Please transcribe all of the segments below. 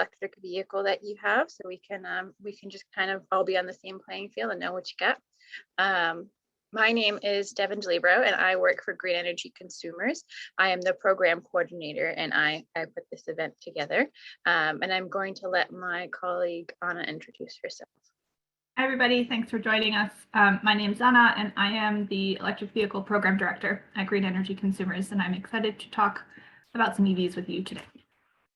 electric vehicle that you have, so we can just kind of all be on the same playing field and know what you got. My name is Devin Delibro, and I work for Green Energy Consumers. I am the program coordinator, and I put this event together. And I'm going to let my colleague Anna introduce herself. Hi, everybody. Thanks for joining us. My name is Anna, and I am the Electric Vehicle Program Director at Green Energy Consumers, and I'm excited to talk about some EVs with you today.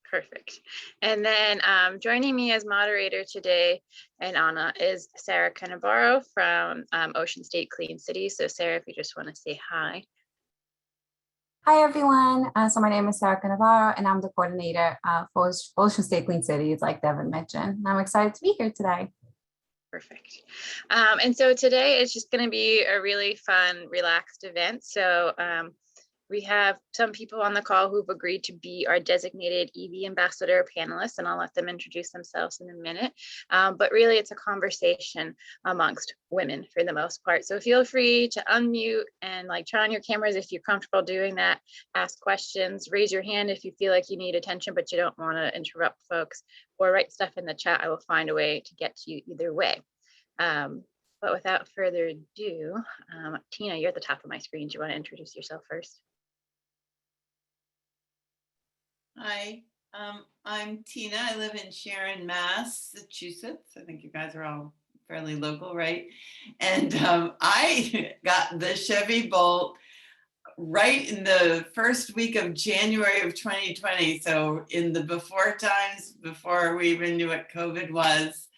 Perfect. And then joining me as moderator today and Anna is Sarah Canavaro from Ocean State Clean City. So Sarah, if you just want to say hi. Hi, everyone. So my name is Sarah Canavaro, and I'm the coordinator for Ocean State Clean Cities, like Devin mentioned. And I'm excited to be here today. Perfect. And so today is just going to be a really fun, relaxed event. So we have some people on the call who've agreed to be our designated EV ambassador panelists, and I'll let them introduce themselves in a minute. But really, it's a conversation amongst women for the most part. So feel free to unmute and turn on your cameras if you're comfortable doing that. Ask questions, raise your hand if you feel like you need attention, but you don't want to interrupt folks, or write stuff in the chat. I will find a way to get to you either way. But without further ado, Tina, you're at the top of my screen. Do you want to introduce yourself first? Hi, I'm Tina. I live in Sharon, Massachusetts. I think you guys are all fairly local, right? And I got the Chevy Bolt right in the first week of January of 2020. So in the before times, before we even knew what COVID was.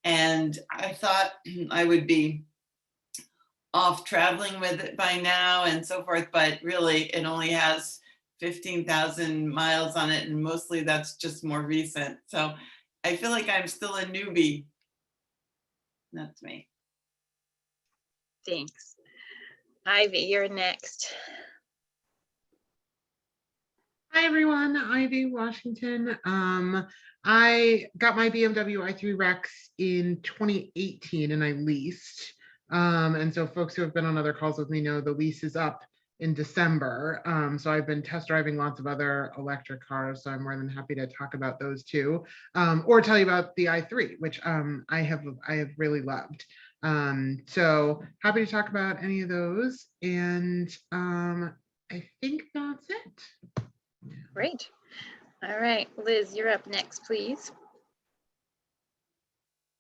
And I thought I would be off traveling with it by now and so forth, but really it only has 15,000 miles on it, and mostly that's just more recent. So I feel like I'm still a newbie. That's me. Thanks. Ivy, you're next. Hi everyone, Ivy Washington. I got my BMW i3 Rex in 2018 and I leased. And so folks who have been on other calls with me know the lease is up in December. So I've been test driving lots of other electric cars, so I'm more than happy to talk about those too, or tell you about the i3, which I have really loved. So happy to talk about any of those, and I think that's it. Great. All right, Liz, you're up next, please.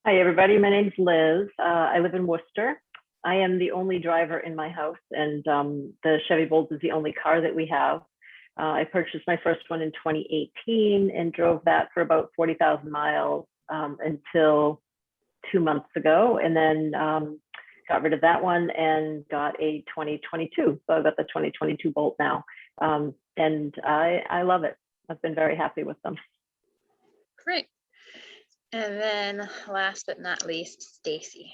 Hi, everybody. My name's Liz. I live in Worcester. I am the only driver in my house, and the Chevy Bolt is the only car that we have. I purchased my first one in 2018 and drove that for about 40,000 miles until 2 months ago, and then got rid of that one and got a 2022. So I've got the 2022 Bolt now, and I love it. I've been very happy with them. Great. And then last but not least, Stacy.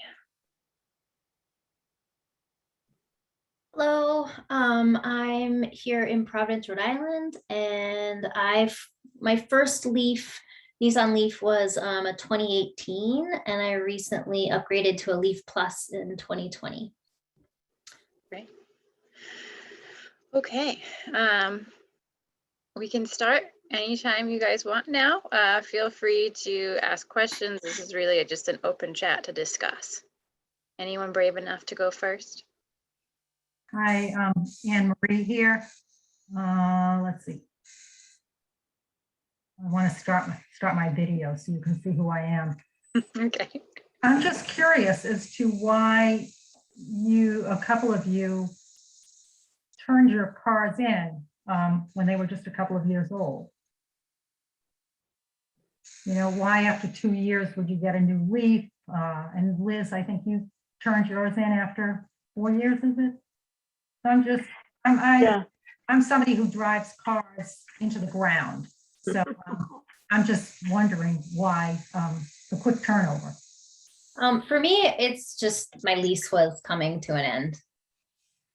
Hello, I'm here in Providence, Rhode Island, and my first Nissan Leaf was a 2018, and I recently upgraded to a Leaf Plus in 2020. Great. Okay, we can start anytime you guys want now. Feel free to ask questions. This is really just an open chat to discuss. Anyone brave enough to go first? Hi, Anne Marie here. Let's see. I want to start my video so you can see who I am. Okay. I'm just curious as to why a couple of you turned your cars in when they were just a couple of years old. You know, why after 2 years would you get a new Leaf? And Liz, I think you turned yours in after 4 years, is it? So I'm somebody who drives cars into the ground. So I'm just wondering why the quick turnover. For me, it's just my lease was coming to an end.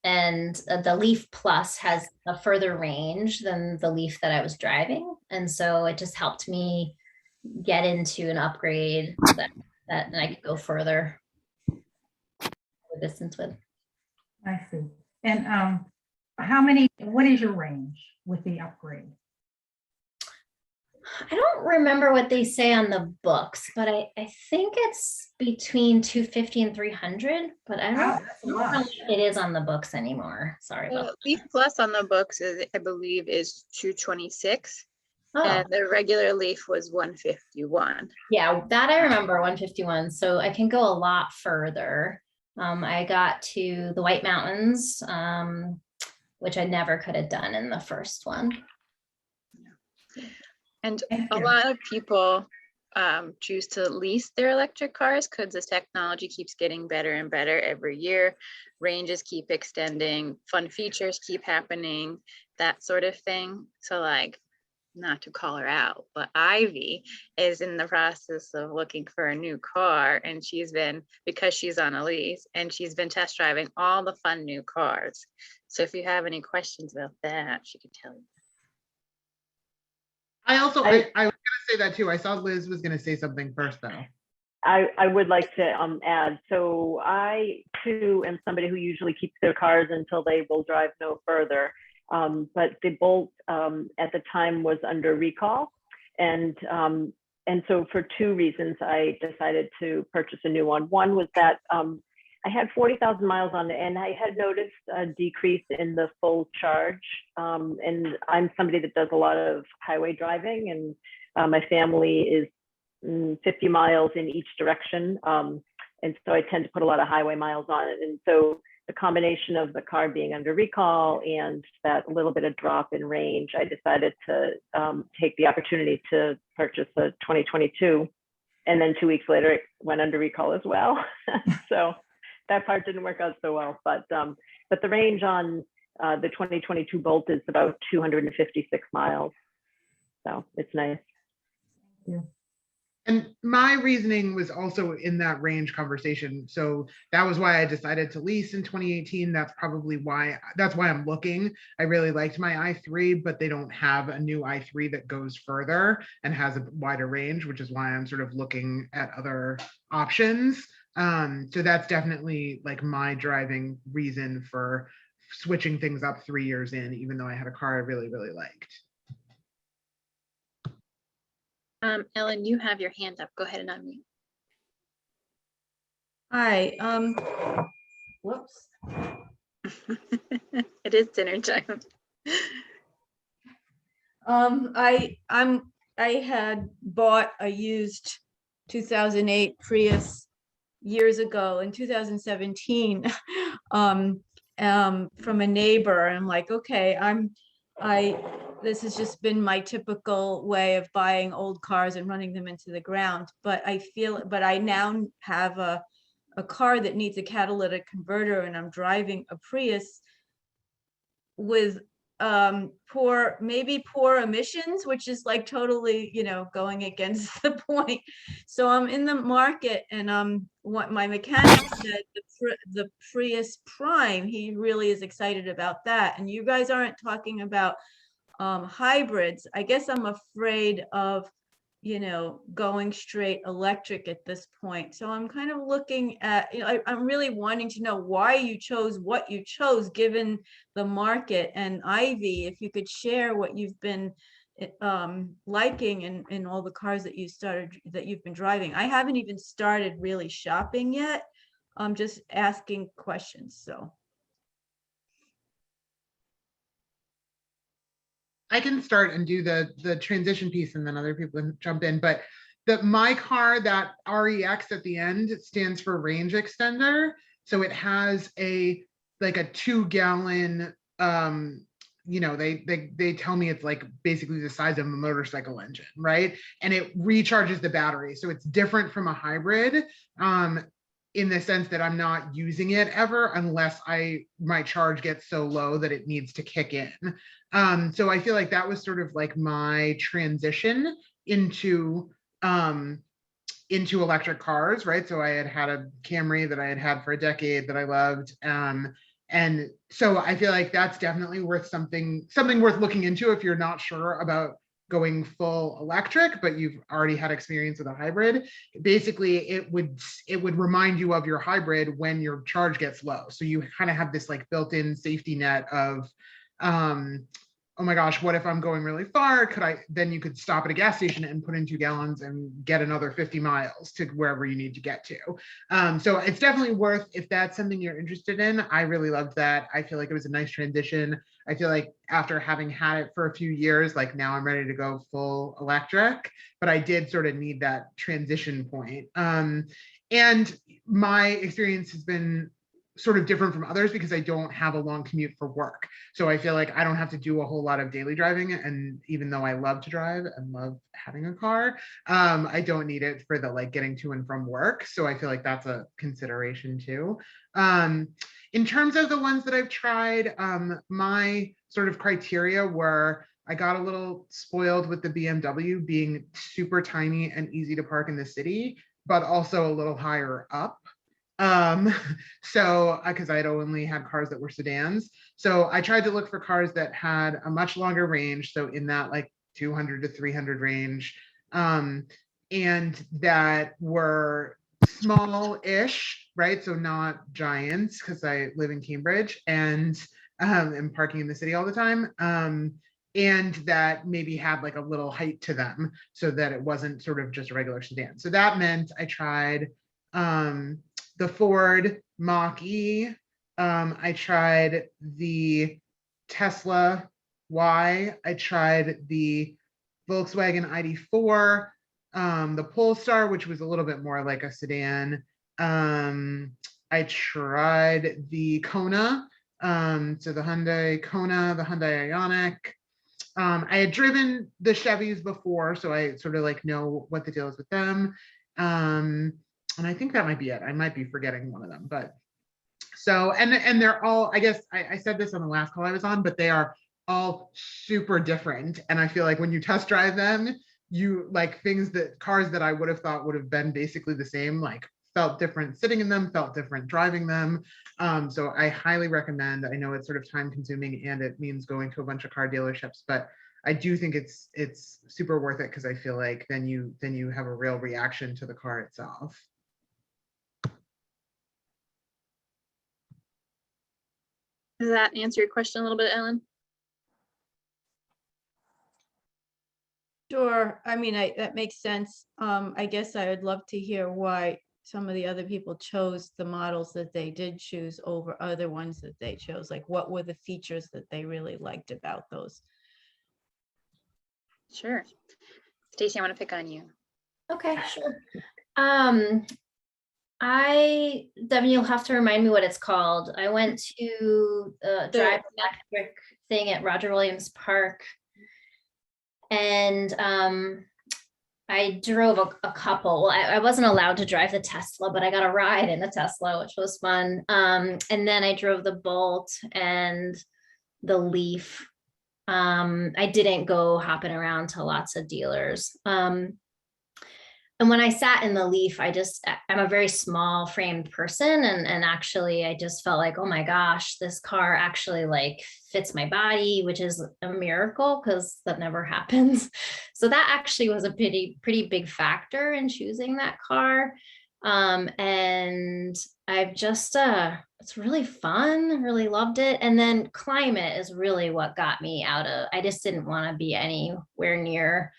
And the Leaf Plus has a further range than the Leaf that I was driving. And so it just helped me get into an upgrade that I could go further distance with. I see. And what is your range with the upgrade? I don't remember what they say on the books, but I think it's between 250 and 300, but I Wow, don't that's a know lot. what it is on the books anymore. Sorry about that. Leaf Plus on the books is, I believe, is 226, Oh, and the regular Leaf was 151. yeah, that I remember 151. So I can go a lot further. I got to the White Mountains, which I never could have done in the first one. And Thank a you. lot of people choose to lease their electric cars because the technology keeps getting better and better every year. Ranges keep extending, fun features keep happening, that sort of thing. So like, not to call her out, but Ivy is in the process of looking for a new car, and she's been, because she's on a lease, and she's been test driving all the fun new cars. So if you have any questions about that, she could tell you. I also, I- I was gonna say that too. I saw Liz was gonna say something first though. I would like to add, so I too am somebody who usually keeps their cars until they will drive no further. But the Bolt at the time was under recall. And so for two reasons, I decided to purchase a new one. One was that I had 40,000 miles on it, and I had noticed a decrease in the full charge. And I'm somebody that does a lot of highway driving, and my family is 50 miles in each direction. And so I tend to put a lot of highway miles on it. And so the combination of the car being under recall and that little bit of drop in range, I decided to take the opportunity to purchase a 2022. And then 2 weeks later, it went under recall as well. So that part didn't work out so well. But the range on the 2022 Bolt is about 256 miles. So it's nice. Yeah. And my reasoning was also in that range conversation. So that was why I decided to lease in 2018. That's why I'm looking. I really liked my i3, but they don't have a new i3 that goes further and has a wider range, which is why I'm sort of looking at other options. So that's definitely like my driving reason for switching things up 3 years in, even though I had a car I really, really liked. Ellen, you have your hand up. Go ahead and unmute. Hi, whoops. It is dinner time. I had bought a used 2008 Prius years ago in 2017 from a neighbor. I'm like, okay, this has just been my typical way of buying old cars and running them into the ground. But I now have a car that needs a catalytic converter, and I'm driving a Prius with poor emissions, which is like totally, going against the point. So I'm in the market, and what my mechanic said, the Prius Prime, he really is excited about that. And you guys aren't talking about hybrids. I guess I'm afraid of going straight electric at this point. So I'm kind of looking at, I'm really wanting to know why you chose what you chose given the market. And Ivy, if you could share what you've been liking in all the cars that you've been driving. I haven't even started really shopping yet. I'm just asking questions. So I can start and do the transition piece, and then other people can jump in. But my car, that REX at the end, stands for range extender. So it has a 2-gallon. They tell me it's like basically the size of a motorcycle engine, right? And it recharges the battery, so it's different from a hybrid. In the sense that I'm not using it ever unless my charge gets so low that it needs to kick in. So I feel like that was sort of like my transition into electric cars, right? So I had a Camry that I had had for a decade that I loved. And so I feel like that's definitely worth something worth looking into if you're not sure about going full electric, but you've already had experience with a hybrid. Basically, it would remind you of your hybrid when your charge gets low. So you kind of have this like built-in safety net of oh my gosh, what if I'm going really far? Then you could stop at a gas station and put in 2 gallons and get another 50 miles to wherever you need to get to. So it's definitely worth, if that's something you're interested in. I really loved that. I feel like it was a nice transition. I feel like after having had it for a few years, like now I'm ready to go full electric, but I did sort of need that transition point. And my experience has been sort of different from others because I don't have a long commute for work. So I feel like I don't have to do a whole lot of daily driving. And even though I love to drive and love having a car, I don't need it for the like getting to and from work. So I feel like that's a consideration too. In terms of the ones that I've tried, my sort of criteria were, I got a little spoiled with the BMW being super tiny and easy to park in the city, but also a little higher up. So because I'd only had cars that were sedans, so I tried to look for cars that had a much longer range, so in that like 200 to 300 range, and that were small-ish, right? So not giants, because I live in Cambridge and am parking in the city all the time. And that maybe had like a little height to them so that it wasn't sort of just a regular sedan. So that meant I tried the Ford Mach-E. I tried the Tesla Y. I tried the Volkswagen ID4, the Polestar, which was a little bit more like a sedan. I tried the Kona, so the Hyundai Kona, the Hyundai Ioniq. I had driven the Chevys before, so I sort of like know what the deal is with them. And I think that might be it. I might be forgetting one of them, but so, and they're all, I guess I said this on the last call I was on, but they are all super different. And I feel like when you test drive them, you like cars that I would have thought would have been basically the same, like felt different sitting in them, felt different driving them. So I highly recommend. I know it's sort of time consuming and it means going to a bunch of car dealerships, but I do think it's super worth it because I feel like then you have a real reaction to the car itself. Does that answer your question a little bit, Ellen? Sure. I mean, that makes sense. I guess I would love to hear why some of the other people chose the models that they did choose over other ones that they chose. Like, what were the features that they really liked about those? Sure. Stacey, I want to pick on you. Okay, sure. Devin, you'll have to remind me what it's called. I went to the Drive Electric thing at Roger Williams Park, and I drove a couple. Well, I wasn't allowed to drive the Tesla, but I got a ride in the Tesla, which was fun. And then I drove the Bolt and the Leaf. I didn't go hopping around to lots of dealers. And when I sat in the Leaf, I'm a very small framed person. And actually, I just felt like, oh my gosh, this car actually like fits my body, which is a miracle because that never happens. So that actually was a pretty big factor in choosing that car. And I've just, it's really fun, really loved it. And then climate is really what got me I just didn't want to be anywhere near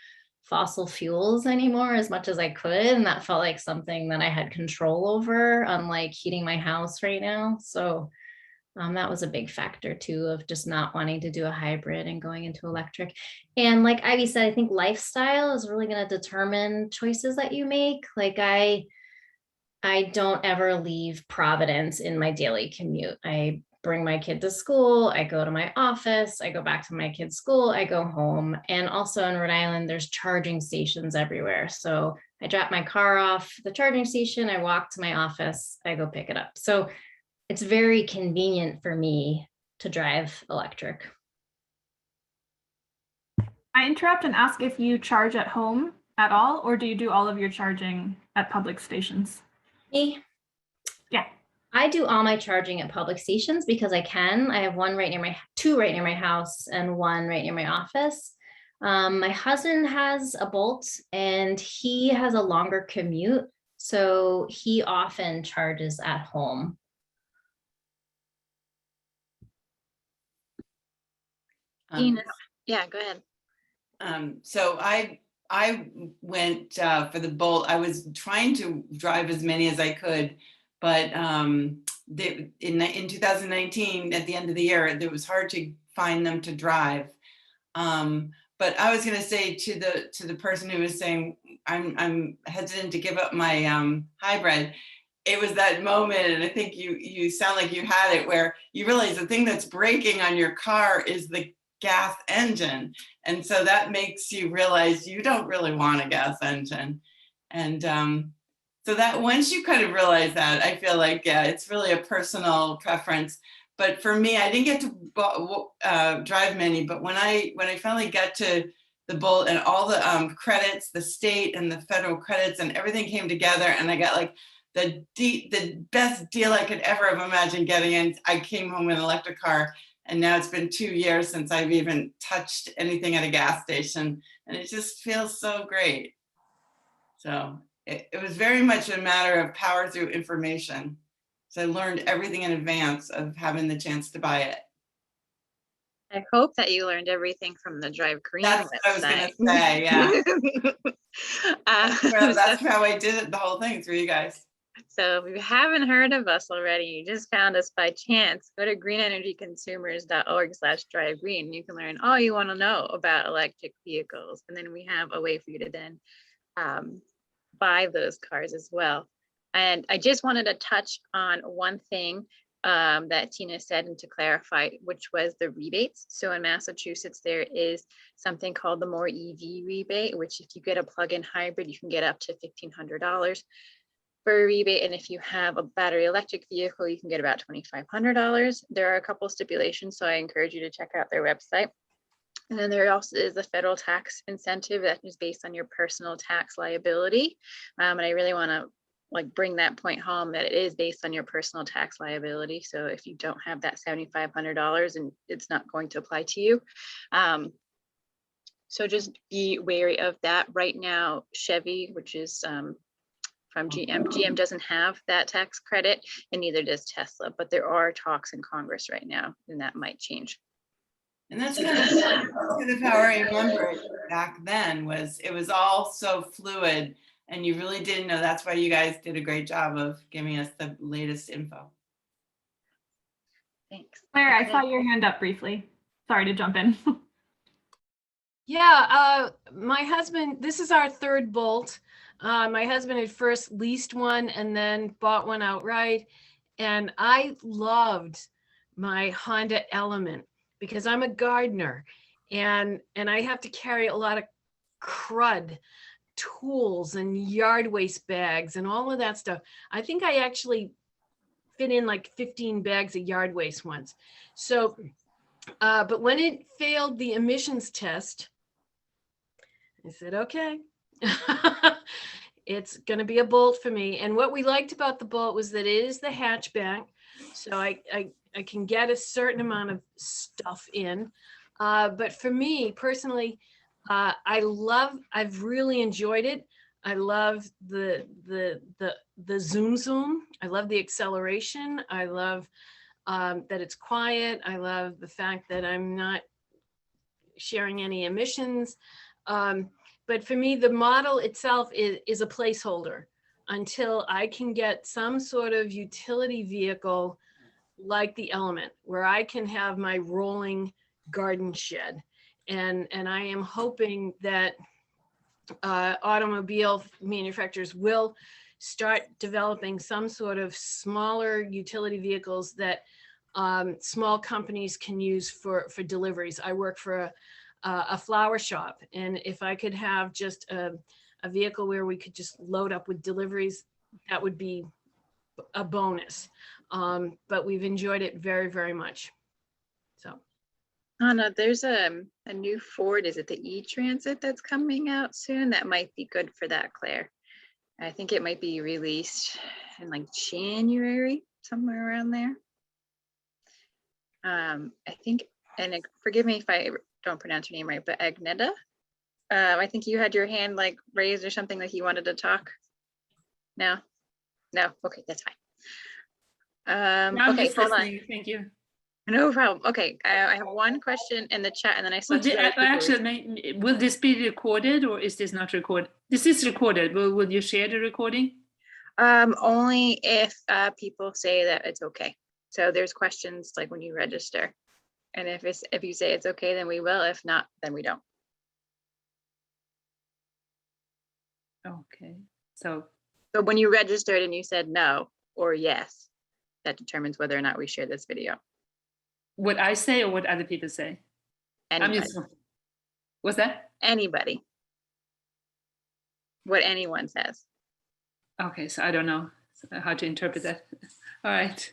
fossil fuels anymore as much as I could. And that felt like something that I had control over, unlike heating my house right now. So that was a big factor too, of just not wanting to do a hybrid and going into electric. And like Ivy said, I think lifestyle is really going to determine choices that you make. Like I don't ever leave Providence in my daily commute. I bring my kid to school, I go to my office, I go back to my kid's school, I go home. And also in Rhode Island, there's charging stations everywhere. So I drop my car off the charging station, I walk to my office, I go pick it up. So it's very convenient for me to drive electric. I interrupt and ask if you charge at home at all, or do you do all of your charging at public stations? Me? Yeah. I do all my charging at public stations because I can. I have two right near my house and one right near my office. My husband has a Bolt and he has a longer commute, so he often charges at home. Yeah, go ahead. So I went for the Bolt. I was trying to drive as many as I could, but in 2019, at the end of the year, it was hard to find them to drive. But I was going to say to the person who was saying I'm hesitant to give up my hybrid. It was that moment, and I think you sound like you had it, where you realize the thing that's breaking on your car is the gas engine, and so that makes you realize you don't really want a gas engine. And so that once you kind of realize that, I feel like it's really a personal preference. But for me, I didn't get to drive many, but when I finally got to the Bolt and all the credits, the state and the federal credits and everything came together, and I got like the best deal I could ever have imagined getting, in. I came home with an electric car, and now it's been 2 years since I've even touched anything at a gas station, and it just feels so great. So it was very much a matter of power through information. So I learned everything in advance of having the chance to buy it. I hope that you learned everything from the Drive Green That's website. what I was going to say, yeah. That's how I did it, the whole thing, through you guys. So if you haven't heard of us already, you just found us by chance, go to greenenergyconsumers.org/drivegreen. You can learn all you want to know about electric vehicles. And then we have a way for you to then buy those cars as well. And I just wanted to touch on one thing that Tina said, and to clarify, which was the rebates. So in Massachusetts, there is something called the More EV rebate, which if you get a plug-in hybrid, you can get up to $1,500 for a rebate. And if you have a battery electric vehicle, you can get about $2,500. There are a couple stipulations, so I encourage you to check out their website. And then there also is a federal tax incentive that is based on your personal tax liability. And I really want to bring that point home, that it is based on your personal tax liability. So if you don't have that $7,500, and it's not going to apply to you. So just be wary of that. Right now, Chevy, which is from GM doesn't have that tax credit, and neither does Tesla, but there are talks in Congress right now, and that might change. And that's kind of how I remember it back then, was it was all so fluid, and you really didn't know. That's why you guys did a great job of giving us the latest info. Thanks. Claire, I saw your hand up briefly. Sorry to jump in. Yeah, my husband, this is our third Bolt. My husband had first leased one and then bought one outright. And I loved my Honda Element because I'm a gardener and I have to carry a lot of crud, tools and yard waste bags and all of that stuff. I think I actually fit in like 15 bags of yard waste once. So, but when it failed the emissions test, I said, okay, it's going to be a Bolt for me. And what we liked about the Bolt was that it is the hatchback. So I can get a certain amount of stuff in. But for me personally, I've really enjoyed it. I love the zoom. I love the acceleration. I love that it's quiet. I love the fact that I'm not sharing any emissions. But for me, the model itself is a placeholder until I can get some sort of utility vehicle like the Element, where I can have my rolling garden shed. And I am hoping that automobile manufacturers will start developing some sort of smaller utility vehicles that small companies can use for deliveries. I work for a flower shop, and if I could have just a vehicle where we could just load up with deliveries, that would be a bonus. But we've enjoyed it very, very much. So. Anna, there's a new Ford, is it the E-Transit that's coming out soon? That might be good for that, Claire. I think it might be released in like January, somewhere around there. I think, and forgive me if I don't pronounce your name right, but Agneta, I think you had your hand like raised or something, like you wanted to talk. No, okay, that's fine. I'm okay, just listening. Thank you. No problem. Okay, I have one question in the chat, and then I saw Well, two other people. actually, will this be recorded or is this not recorded? This is recorded. Will you share the recording? Only if people say that it's okay. So there's questions like when you register, and if you say it's okay, then we will. If not, then we don't. Okay. So when you registered and you said no or yes, that determines whether or not we share this video. what I say or what other people say? Anybody. What's that? Anybody. What anyone says. Okay, so I don't know how to interpret that. All right.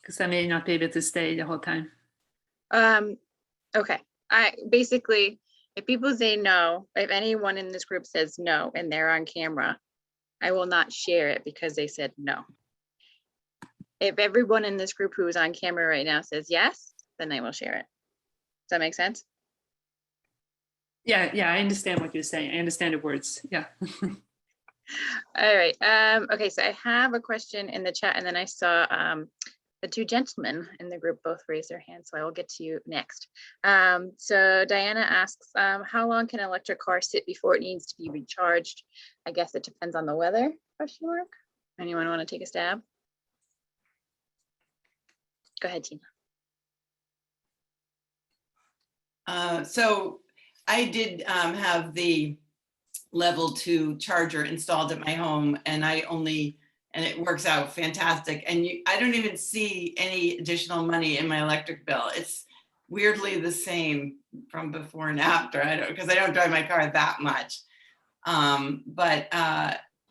Because I may not be able to stay the whole time. Okay. Basically, if people say no, if anyone in this group says no and they're on camera, I will not share it because they said no. If everyone in this group who is on camera right now says yes, then I will share it. Does that make sense? Yeah, I understand what you're saying. I understand the words. Yeah. All right. Okay, so I have a question in the chat, and then I saw the two gentlemen in the group both raise their hands, so I will get to you next. So Diana asks, how long can an electric car sit before it needs to be recharged? I guess it depends on the weather, question mark. Anyone want to take a stab? Go ahead, Tina. So I did have the level 2 charger installed at my home, and it works out fantastic. And I don't even see any additional money in my electric bill. It's weirdly the same from before and after. Because I don't drive my car that much.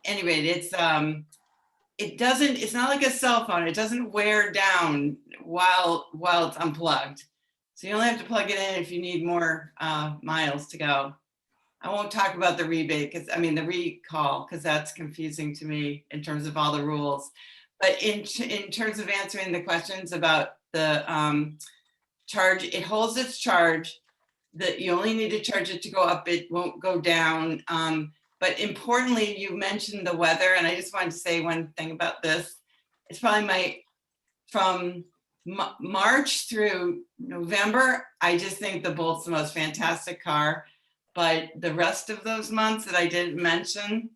Anyway, it's not like a cell phone. It doesn't wear down while it's unplugged. So you only have to plug it in if you need more miles to go. I won't talk about the rebate the recall, because that's confusing to me in terms of all the rules. But in terms of answering the questions about the charge, it holds its charge. That you only need to charge it to go up, it won't go down. But importantly, you mentioned the weather, and I just wanted to say one thing about this. It's probably from March through November, I just think the Bolt's the most fantastic car. But the rest of those months that I didn't mention,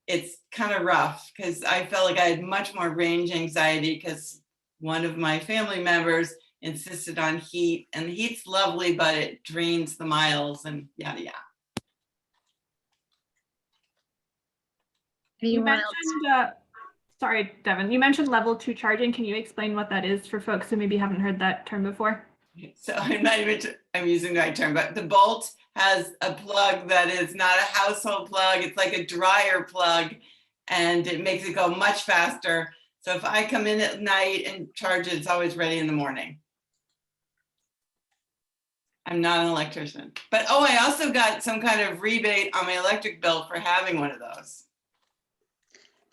it's kind of rough because I felt like I had much more range anxiety because one of my family members insisted on heat, and the heat's lovely, but it drains the miles and yada yada. You mentioned, sorry, Devin, you mentioned level 2 charging. Can you explain what that is for folks who maybe haven't heard that term before? So I'm using the right term, but the Bolt has a plug that is not a household plug. It's like a dryer plug, and it makes it go much faster. So if I come in at night and charge it, it's always ready in the morning. I'm not an electrician, but I also got some kind of rebate on my electric bill for having one of those.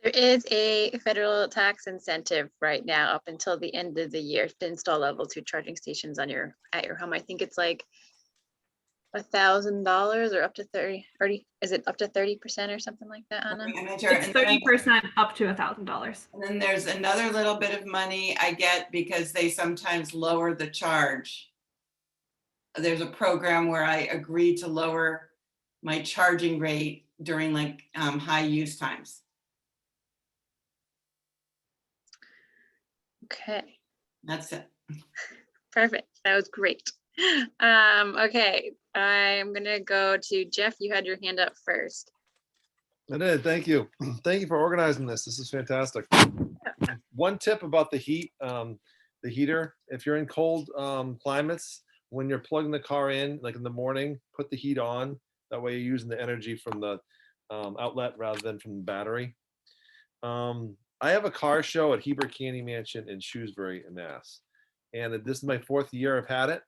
There is a federal tax incentive right now up until the end of the year to install level 2 charging stations at your home. I think it's like $1,000 or up to 30. Is it up to 30% or something like that, Anna? It's 30% up to $1,000. And then there's another little bit of money I get because they sometimes lower the charge. There's a program where I agree to lower my charging rate during like high use times. Okay. That's it. Perfect. That was great. Okay, I'm gonna go to Jeff. You had your hand up first. I did. Thank you. Thank you for organizing this. This is fantastic. One tip about the heater, if you're in cold climates, when you're plugging the car in, like in the morning, put the heat on. That way you're using the energy from the outlet rather than from the battery. I have a car show at Heber Candy Mansion in Shrewsbury, Mass. And this is my 4th year I've had it.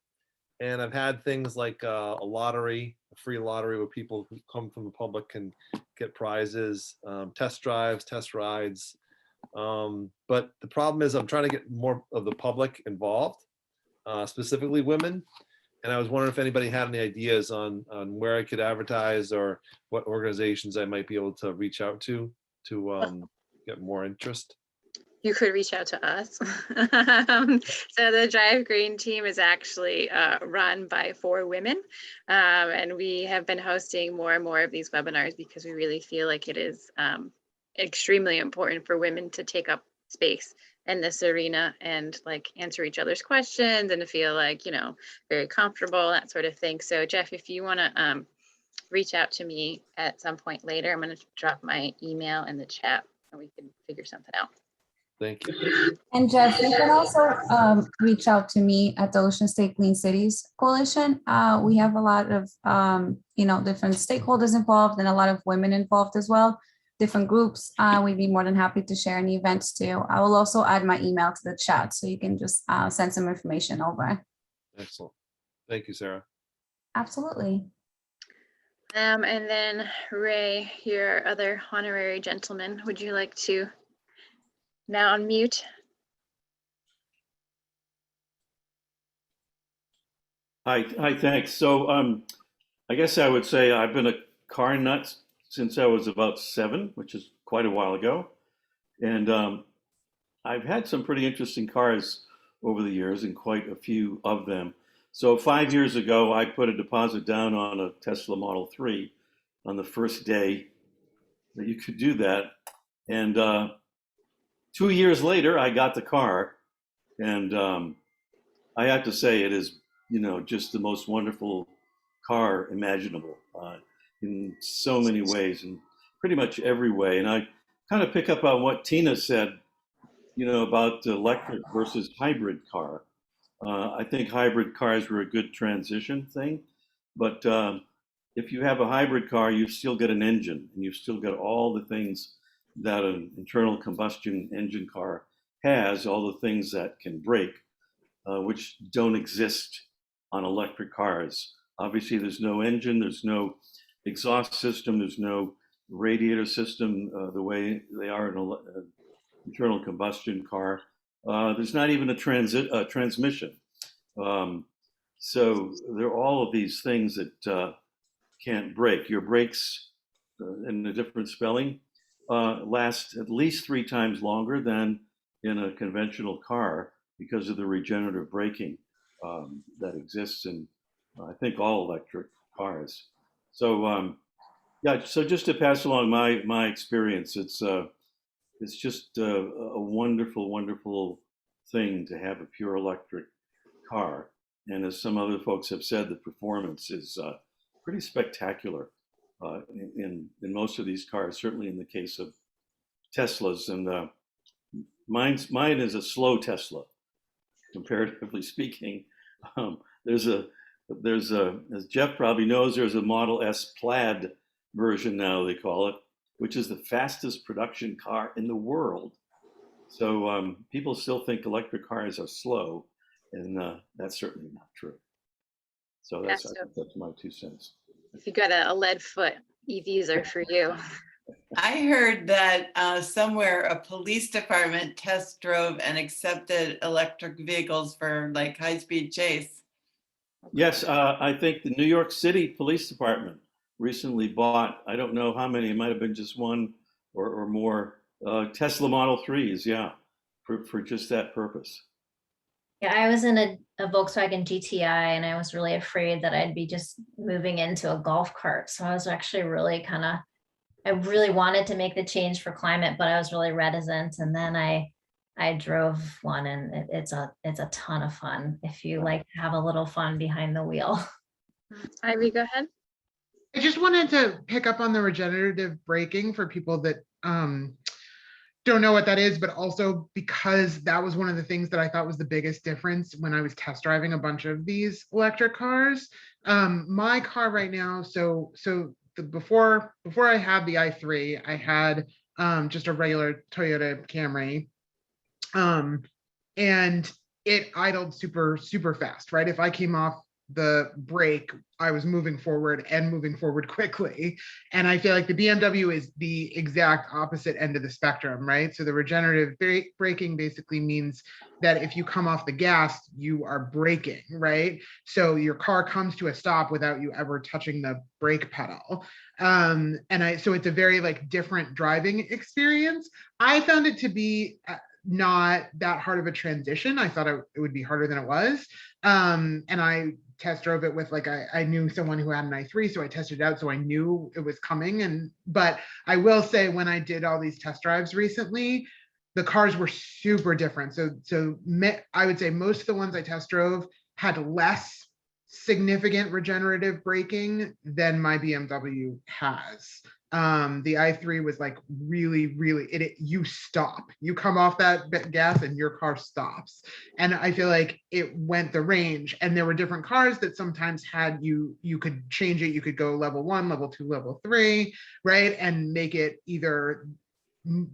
And I've had things like a lottery, a free lottery where people who come from the public can get prizes, test drives, test rides. But the problem is I'm trying to get more of the public involved, specifically women. And I was wondering if anybody had any ideas on where I could advertise or what organizations I might be able to reach out to get more interest. you could reach out to us. So the Drive Green team is actually run by 4 women. And we have been hosting more and more of these webinars because we really feel like it is extremely important for women to take up space in this arena and like answer each other's questions and to feel like, you know, very comfortable, that sort of thing. So Jeff, if you want to reach out to me at some point later, I'm going to drop my email in the chat and we can figure something out. Thank you. And Jeff, you can also reach out to me at the Ocean State Clean Cities Coalition. We have a lot of, different stakeholders involved and a lot of women involved as well, different groups. We'd be more than happy to share any events too. I will also add my email to the chat so you can just send some information over. Excellent. Thank you, Sarah. Absolutely. And then Ray, your other honorary gentleman, would you like to now unmute? Hi, thanks. So I guess I would say I've been a car nut since I was about 7, which is quite a while ago. And I've had some pretty interesting cars over the years and quite a few of them. So 5 years ago, I put a deposit down on a Tesla Model 3 on the first day that you could do that. And 2 years later, I got the car. And I have to say it is, just the most wonderful car imaginable in so many ways, in pretty much every way. And I kind of pick up on what Tina said, about the electric versus hybrid car. I think hybrid cars were a good transition thing, but if you have a hybrid car, you still get an engine and you've still got all the things that an internal combustion engine car has, all the things that can break, which don't exist on electric cars. Obviously, there's no engine, there's no exhaust system, there's no radiator system the way they are in an internal combustion car. There's not even a transmission. So there are all of these things that can't break. Your brakes, in a different spelling, last at least 3 times longer than in a conventional car because of the regenerative braking that exists in, I think, all electric cars. So so just to pass along my experience, it's just a wonderful, wonderful thing to have a pure electric car. And as some other folks have said, the performance is pretty spectacular in most of these cars, certainly in the case of Teslas. And mine is a slow Tesla, comparatively speaking. There's a, as Jeff probably knows, there's a Model S Plaid version now, they call it, which is the fastest production car in the world. So people still think electric cars are slow, and that's certainly not true. So that's, I think that's my 2 cents. If you got a lead foot, EVs are for you. I heard that somewhere a police department test drove and accepted electric vehicles for like high-speed chase. Yes, I think the New York City Police Department recently bought, I don't know how many, it might have been just 1 or more, Tesla Model 3s, yeah, for just that purpose. Yeah, I was in a Volkswagen GTI and I was really afraid that I'd be just moving into a golf cart. So I was actually really I really wanted to make the change for climate, but I was really reticent. And then I drove one and it's a ton of fun if you like to have a little fun behind the wheel. Ivy, go ahead. I just wanted to pick up on the regenerative braking for people that don't know what that is, but also because that was one of the things that I thought was the biggest difference when I was test driving a bunch of these electric cars. My car right now, before I had the i3, I had just a regular Toyota Camry, and it idled super, super fast, right? If I came off the brake, I was moving forward quickly. And I feel like the BMW is the exact opposite end of the spectrum, right? So the regenerative braking basically means that if you come off the gas, you are braking, right? So your car comes to a stop without you ever touching the brake pedal. So it's a very different driving experience. I found it to be not that hard of a transition. I thought it would be harder than it was. And I test drove it with like, I knew someone who had an i3, so I tested it out, so I knew it was coming. But I will say, when I did all these test drives recently, the cars were super different. So I would say most of the ones I test drove had less significant regenerative braking than my BMW has. The i3 was like really, you stop, you come off that gas and your car stops. And I feel like it went the range, and there were different cars that sometimes had you could change it. You could go level 1, level 2, level 3, right? And make it either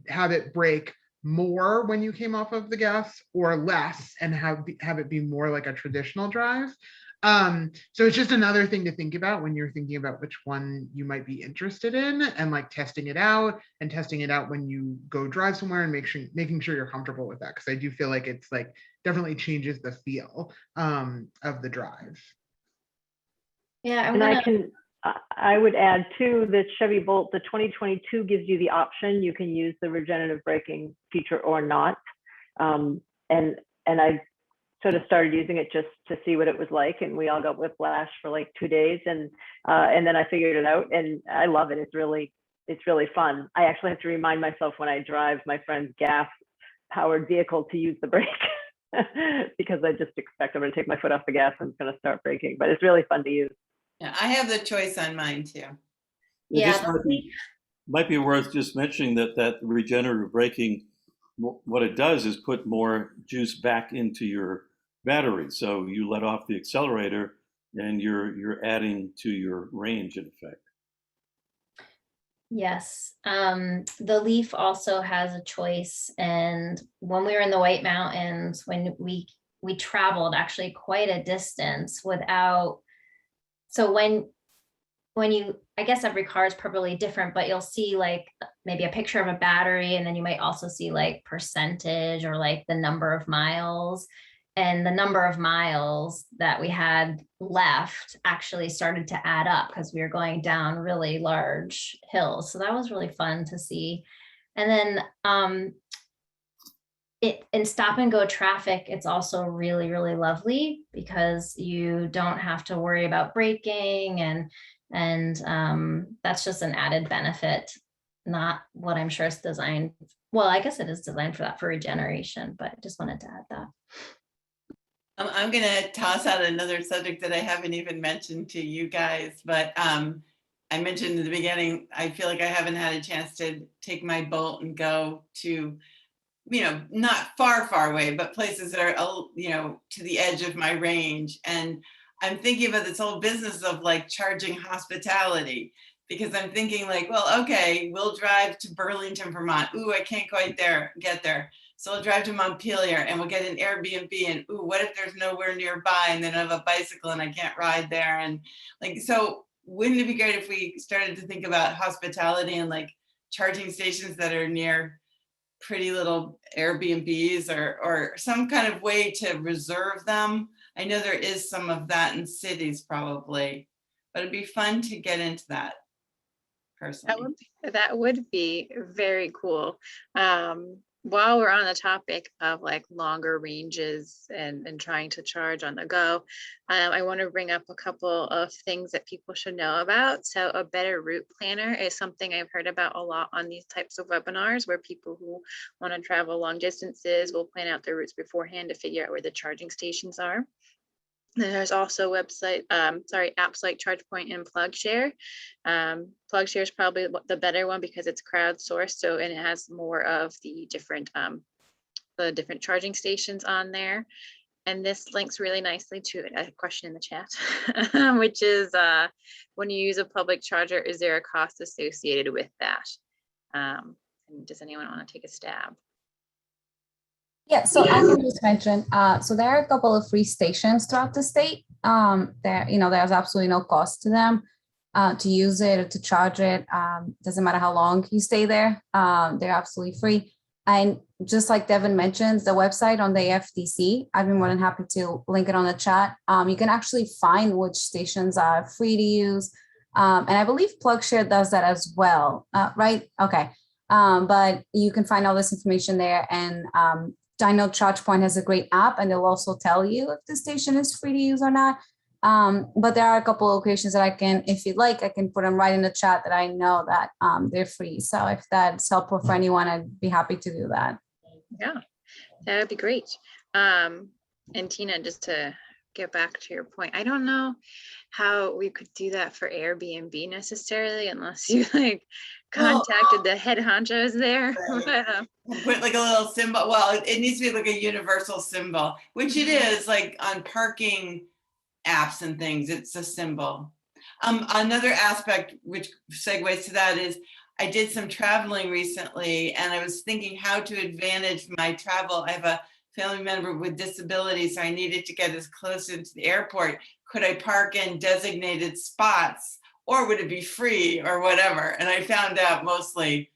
have it brake more when you came off of the gas or less and have it be more like a traditional drive. So it's just another thing to think about when you're thinking about which one you might be interested in, and like testing it out when you go drive somewhere, and making sure you're comfortable with that. Cause I do feel like it's like definitely changes the feel of the drive. Yeah, I would add too, the Chevy Bolt, the 2022 gives you the option. You can use the regenerative braking feature or not. And I sort of started using it just to see what it was like, and we all got whiplash for like 2 days, and then I figured it out, and I love it. It's really fun. I actually have to remind myself when I drive my friend's gas-powered vehicle to use the brake because I just expect I'm going to take my foot off the gas and it's going to start braking. But it's really fun to use. Yeah, I have the choice on mine too. Yeah, might be worth just mentioning that regenerative braking, what it does is put more juice back into your battery. So you let off the accelerator and you're adding to your range in effect. Yes. The Leaf also has a choice. And when we were in the White Mountains, when we traveled actually quite a distance without, so when you, I guess every car is probably different, but you'll see like maybe a picture of a battery, and then you might also see like percentage or like the number of miles. And the number of miles that we had left actually started to add up because we were going down really large hills. So that was really fun to see. And then in stop and go traffic, it's also really, really lovely because you don't have to worry about braking, and that's just an added benefit, not what I'm sure it's designed. Well, I guess it is designed for that, for regeneration, but I just wanted to add that. I'm going to toss out another subject that I haven't even mentioned to you guys, but I mentioned in the beginning, I feel like I haven't had a chance to take my Bolt and go to, not far away, but places that are, to the edge of my range. And I'm thinking about this whole business of like charging hospitality, because I'm thinking like, well, okay, we'll drive to Burlington, Vermont. Ooh, I can't quite get there. So we'll drive to Montpelier and we'll get an Airbnb, and ooh, what if there's nowhere nearby and then I have a bicycle and I can't ride there? And like, so wouldn't it be great if we started to think about hospitality and like charging stations that are near pretty little Airbnbs or some kind of way to reserve them? I know there is some of that in cities probably, but it'd be fun to get into that personally. That would be very cool. While we're on the topic of like longer ranges and trying to charge on the go, I want to bring up a couple of things that people should know about. So a better route planner is something I've heard about a lot on these types of webinars, where people who want to travel long distances will plan out their routes beforehand to figure out where the charging stations are. And there's also apps like ChargePoint and PlugShare. PlugShare is probably the better one because it's crowdsourced, and it has more of the different charging stations on there. And this links really nicely to a question in the chat, which is when you use a public charger, is there a cost associated with that? And does anyone want to take a stab? Yeah, so I can just mention, so there are a couple of free stations throughout the state. There's absolutely no cost to them to use it or to charge it. Doesn't matter how long you stay there. They're absolutely free. And just like Devin mentioned, the website on the FTC, I'd be more than happy to link it on the chat. You can actually find which stations are free to use. And I believe PlugShare does that as well, right? Okay. But you can find all this information there. And I know ChargePoint has a great app, and they'll also tell you if the station is free to use or not. But there are a couple locations that I can, if you'd like, I can put them right in the chat that I know that they're free. So if that's helpful for anyone, I'd be happy to do that. Yeah, that would be great. And Tina, just to get back to your point, I don't know how we could do that for Airbnb necessarily, unless you like contacted the head honchos there. Right. Put like a little symbol. Well, it needs to be like a universal symbol, which it is like on parking apps and things, it's a symbol. Another aspect which segues to that is I did some traveling recently, and I was thinking how to advantage my travel. I have a family member with disabilities, so I needed to get as close into the airport. Could I park in designated spots, or would it be free or whatever? And I found out mostly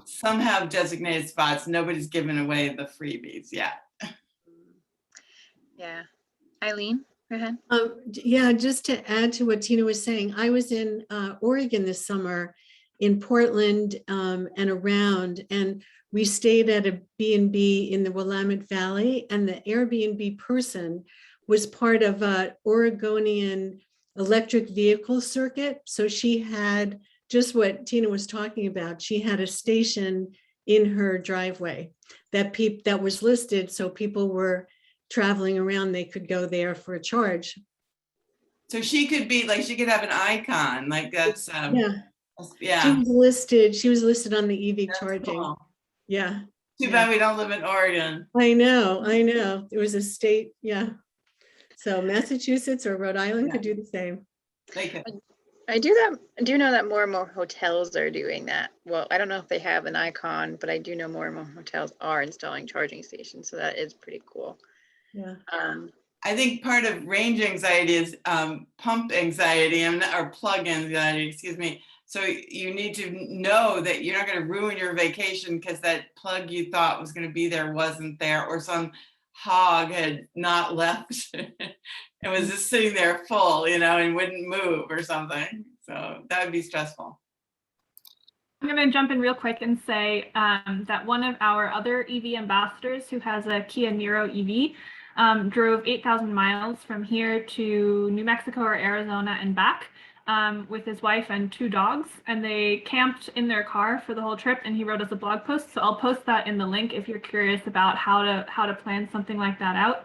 some have designated spots. Nobody's given away the freebies yet. Yeah. Eileen, go ahead. Yeah, just to add to what Tina was saying, I was in Oregon this summer, in Portland and around, and we stayed at a B&B in the Willamette Valley, and the Airbnb person was part of a Oregonian electric vehicle circuit. So she had just what Tina was talking about. She had a station in her driveway that was listed, so people were traveling around, they could go there for a charge. So she could be like, she could have an icon, like that's yeah. She was listed on the EV That's charging. cool. Yeah. Too bad we don't live in Oregon. I know. It was a state, yeah. So Massachusetts or Rhode Island could do the same. I do know that more and more hotels are doing that. Well, I don't know if they have an icon, but I do know more and more hotels are installing charging stations. So that is pretty cool. Yeah. I think part of range anxiety is pump anxiety or plug anxiety, excuse me. So you need to know that you're not going to ruin your vacation because that plug you thought was going to be there wasn't there, or some hog had not left and was just sitting there full, and wouldn't move or something. So that would be stressful. I'm going to jump in real quick and say that one of our other EV ambassadors who has a Kia Niro EV drove 8,000 miles from here to New Mexico or Arizona and back with his wife and 2 dogs, and they camped in their car for the whole trip, and he wrote us a blog post. So I'll post that in the link if you're curious about how to plan something like that out.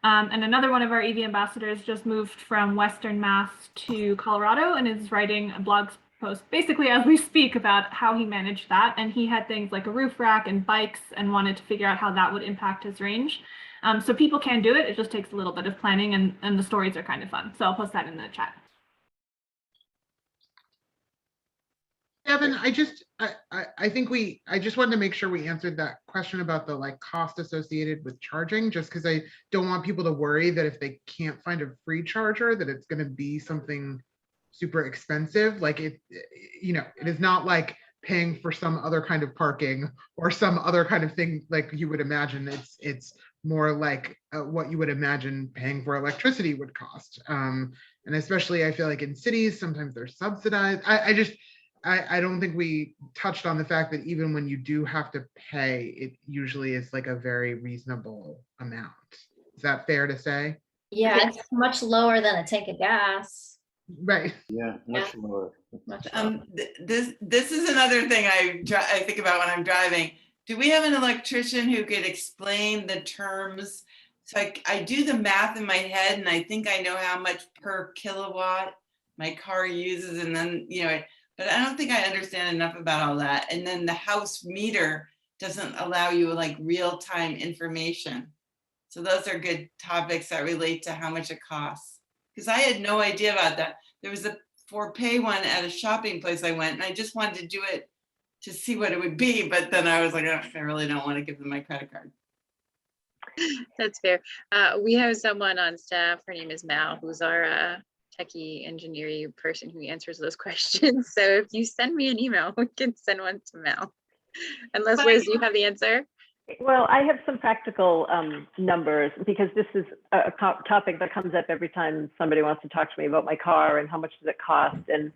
And another one of our EV ambassadors just moved from Western Mass to Colorado and is writing a blog post basically as we speak about how he managed that. And he had things like a roof rack and bikes and wanted to figure out how that would impact his range. So people can do it. It just takes a little bit of planning, and the stories are kind of fun. So I'll post that in the chat. Evan, I just wanted to make sure we answered that question about the cost associated with charging, just because I don't want people to worry that if they can't find a free charger that it's going to be something super expensive. It is not like paying for some other kind of parking or some other kind of thing like you would imagine. It's more like what you would imagine paying for electricity would cost. And especially I feel like in cities, sometimes they're subsidized. I don't think we touched on the fact that even when you do have to pay, it usually is like a very reasonable amount. Is that fair to say? Yeah, it's much lower than a tank of gas. Right. Yeah, much lower. This is another thing I think about when I'm driving. Do we have an electrician who could explain the terms? So I do the math in my head, and I think I know how much per kilowatt my car uses, and then but I don't think I understand enough about all that. And then the house meter doesn't allow you real-time information. So those are good topics that relate to how much it costs. Because I had no idea about that. There was a for pay one at a shopping place I went, and I just wanted to do it to see what it would be. But then I was like, oh, I really don't want to give them my credit card. That's fair. We have someone on staff. Her name is Mal, who's our techie engineering person who answers those questions. So if you send me an email, we can send one to Mal. Unless Liz, you have the answer. Well, I have some practical numbers, because this is a topic that comes up every time somebody wants to talk to me about my car and how much does it cost. And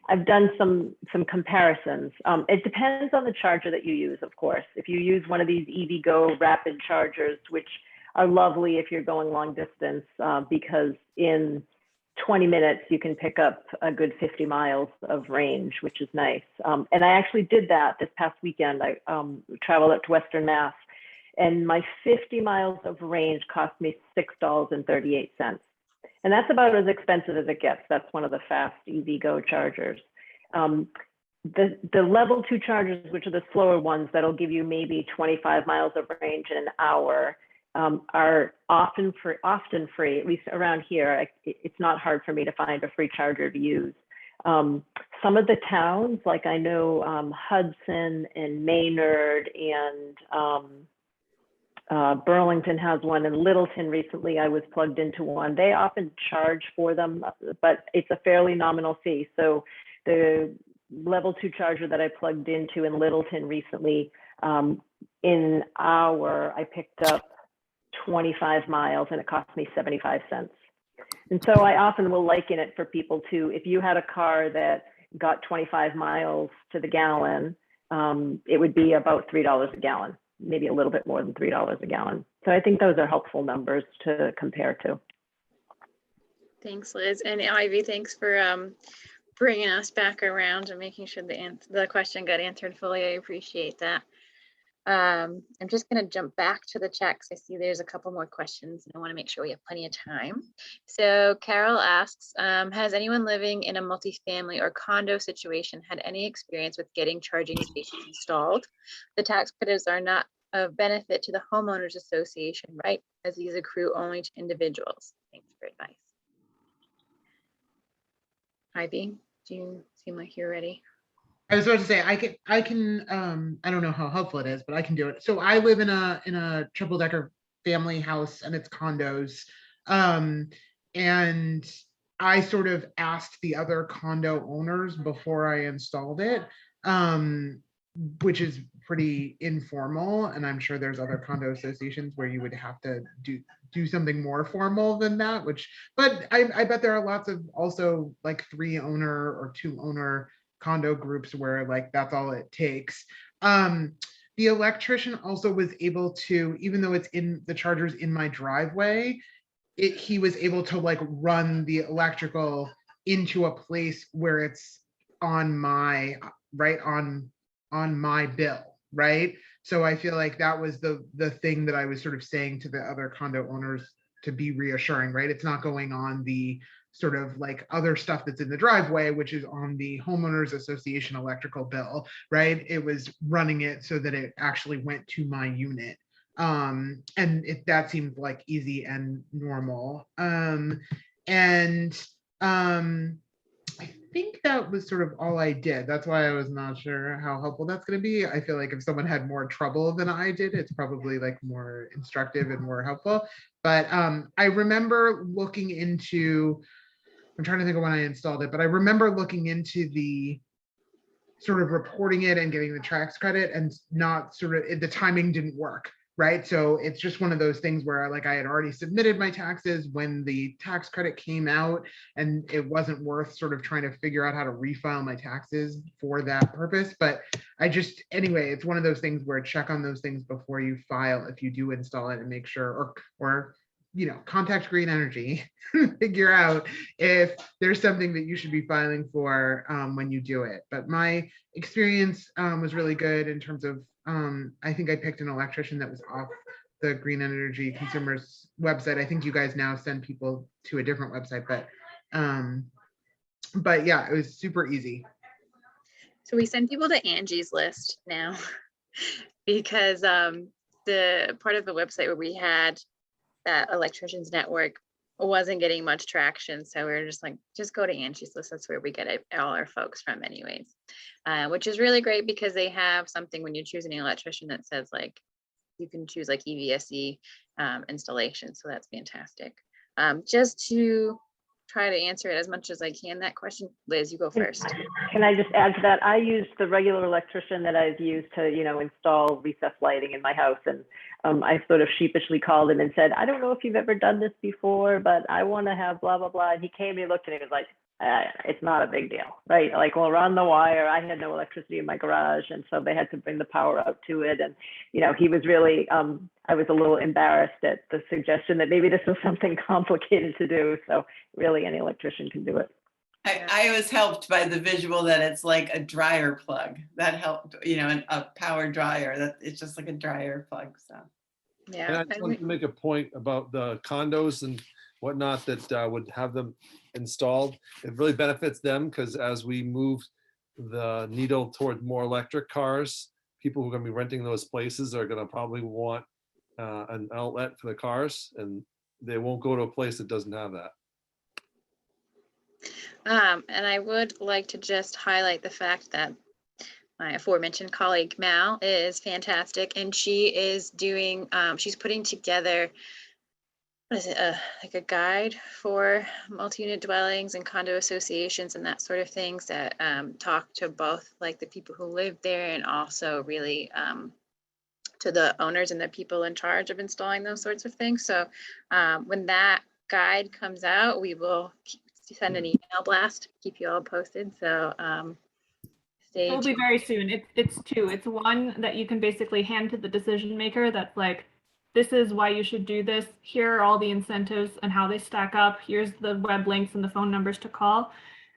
I've done some comparisons. It depends on the charger that you use, of course. If you use one of these EVgo rapid chargers, which are lovely if you're going long distance, because in 20 minutes you can pick up a good 50 miles of range, which is nice. And I actually did that this past weekend. I traveled up to Western Mass, and my 50 miles of range cost me $6.38. And that's about as expensive as it gets. That's one of the fast EVgo chargers. The level 2 chargers, which are the slower ones that'll give you maybe 25 miles of range in an hour, are often free, at least around here. It's not hard for me to find a free charger to use. Some of the towns, like I know Hudson and Maynard and Burlington has one, and Littleton recently I was plugged into one. They often charge for them, but it's a fairly nominal fee. So the level 2 charger that I plugged into in Littleton recently, in an hour, I picked up 25 miles and it cost me 75 cents. And so I often will liken it for people to, if you had a car that got 25 miles to the gallon, it would be about $3 a gallon, maybe a little bit more than $3 a gallon. So I think those are helpful numbers to compare to. Thanks, Liz. And Ivy, thanks for bringing us back around and making sure the question got answered fully. I appreciate that. I'm just going to jump back to the chat because I see there's a couple more questions and I want to make sure we have plenty of time. So Carol asks, has anyone living in a multifamily or condo situation had any experience with getting charging stations installed? The tax credits are not of benefit to the homeowners association, right? As these accrue only to individuals. Thanks for advice. Ivy, do you seem like you're ready? I was about to say I can I don't know how helpful it is, but I can do it. So I live in a triple decker family house and it's condos. And I sort of asked the other condo owners before I installed it, which is pretty informal. And I'm sure there's other condo associations where you would have to do something more formal than that, but I bet there are lots of also like 3 owner or 2 owner condo groups where like that's all it takes. The electrician also was able to, even though it's in the chargers in my driveway, he was able to like run the electrical into a place where it's on my on my bill, right? So I feel like that was the thing that I was sort of saying to the other condo owners to be reassuring, right? It's not going on the sort of like other stuff that's in the driveway, which is on the homeowners association electrical bill, right? It was running it so that it actually went to my unit. And that seemed like easy and normal. I think that was sort of all I did. That's why I was not sure how helpful that's going to be. I feel like if someone had more trouble than I did, it's probably like more instructive and more helpful. But I remember looking into, I'm trying to think of when I installed it, but I remember looking into the sort of reporting it and getting the tax credit and not sort of, the timing didn't work. Right. So it's just one of those things where like I had already submitted my taxes when the tax credit came out and it wasn't worth sort of trying to figure out how to refile my taxes for that purpose. But anyway, it's one of those things where check on those things before you file if you do install it and make sure, or contact Green Energy, figure out if there's something that you should be filing for when you do it. But my experience was really good in terms of, I think I picked an electrician that was off the Green Energy Consumers website. I think you guys now send people to a different website, but yeah, it was super easy. So we send people to Angie's List now because the part of the website where we had that electricians network wasn't getting much traction. So we were just like, just go to Angie's List. That's where we get all our folks from anyways, which is really great because they have something when you choose an electrician that says like, you can choose like EVSE installation. So that's fantastic. Just to try to answer it as much as I can, that question, Liz, you go first. Can I just add to that? I used the regular electrician that I've used to, install recessed lighting in my house. And I sort of sheepishly called him and said, I don't know if you've ever done this before, but I want to have blah, blah, blah. And he came, he looked, and he was like, it's not a big deal, right? Like, we'll run the wire. I had no electricity in my garage, and so they had to bring the power out to it. And, you know, he was really, I was a little embarrassed at the suggestion that maybe this was something complicated to do. So really, any electrician can do it. I was helped by the visual that it's like a dryer plug. That helped, you know, a power dryer. That it's just like a dryer plug. So Yeah. And I just wanted to make a point about the condos and whatnot that would have them installed. It really benefits them because as we move the needle toward more electric cars, people who are going to be renting those places are going to probably want an outlet for the cars, and they won't go to a place that doesn't have that. And I would like to just highlight the fact that my aforementioned colleague Mal is fantastic, and she is doing, she's putting together, what is it, like a guide for multi-unit dwellings and condo associations and that sort of things that talk to both like the people who live there and also really to the owners and the people in charge of installing those sorts of things. So when that guide comes out, we will send an email blast, keep you all posted. So stay It'll be tuned. very soon. It's two. It's one that you can basically hand to the decision maker that's like, this is why you should do this. Here are all the incentives and how they stack up. Here's the web links and the phone numbers to call.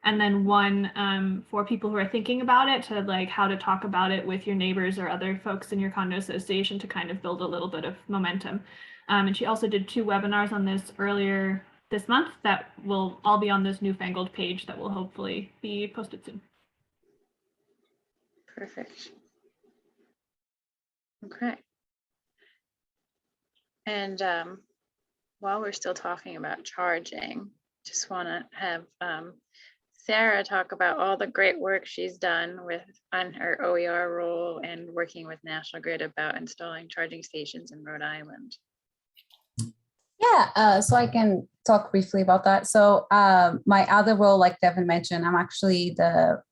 And then one for people who are thinking about it, to like how to talk about it with your neighbors or other folks in your condo association to kind of build a little bit of momentum. And she also did 2 webinars on this earlier this month that will all be on this newfangled page that will hopefully be posted soon. Perfect. Okay. And while we're still talking about charging, just want to have Sarah talk about all the great work she's done on her OER role and working with National Grid about installing charging stations in Rhode Island. Yeah, so I can talk briefly about that. So my other role, like Devin mentioned, I'm actually the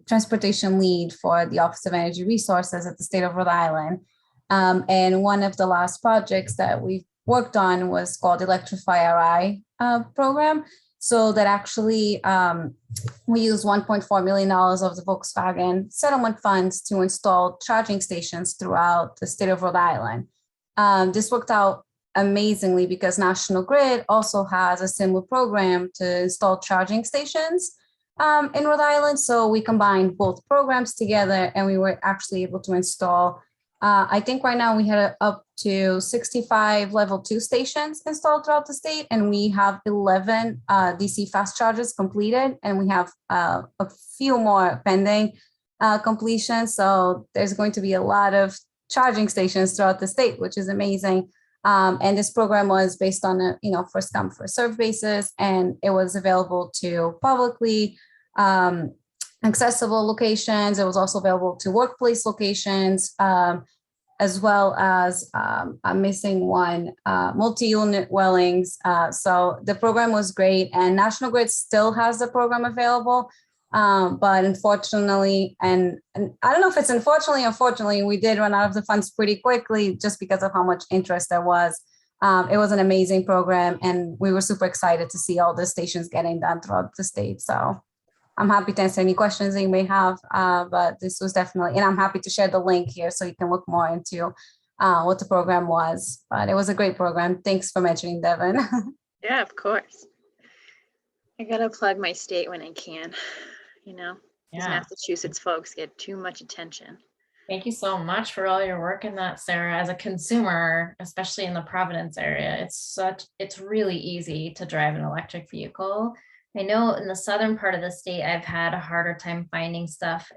transportation lead for the Office of Energy Resources at the state of Rhode Island. And one of the last projects that we've worked on was called Electrify RI program. So that actually we used $1.4 million of the Volkswagen settlement funds to install charging stations throughout the state of Rhode Island. This worked out amazingly because National Grid also has a similar program to install charging stations in Rhode Island. So we combined both programs together and we were actually able to install, I think right now we had up to 65 level 2 stations installed throughout the state, and we have 11 DC fast chargers completed, and we have a few more pending completion. So there's going to be a lot of charging stations throughout the state, which is amazing. And this program was based on a first come first serve basis, and it was available to publicly accessible locations. It was also available to workplace locations, as well as I'm missing one, multi-unit dwellings. So the program was great, and National Grid still has the program available. But unfortunately, and I don't know if it's unfortunately, we did run out of the funds pretty quickly just because of how much interest there was. It was an amazing program, and we were super excited to see all the stations getting done throughout the state. So I'm happy to answer any questions that you may have, but this was definitely, and I'm happy to share the link here so you can look more into what the program was. But it was a great program. Thanks for mentioning, Devin. Yeah, of course. I gotta plug my state when I can. These Massachusetts folks get too much attention. Thank you so much for all your work in that, Sarah. As a consumer, especially in the Providence area, it's really easy to drive an electric vehicle. I know in the southern part of the state, I've had a harder time finding stuff.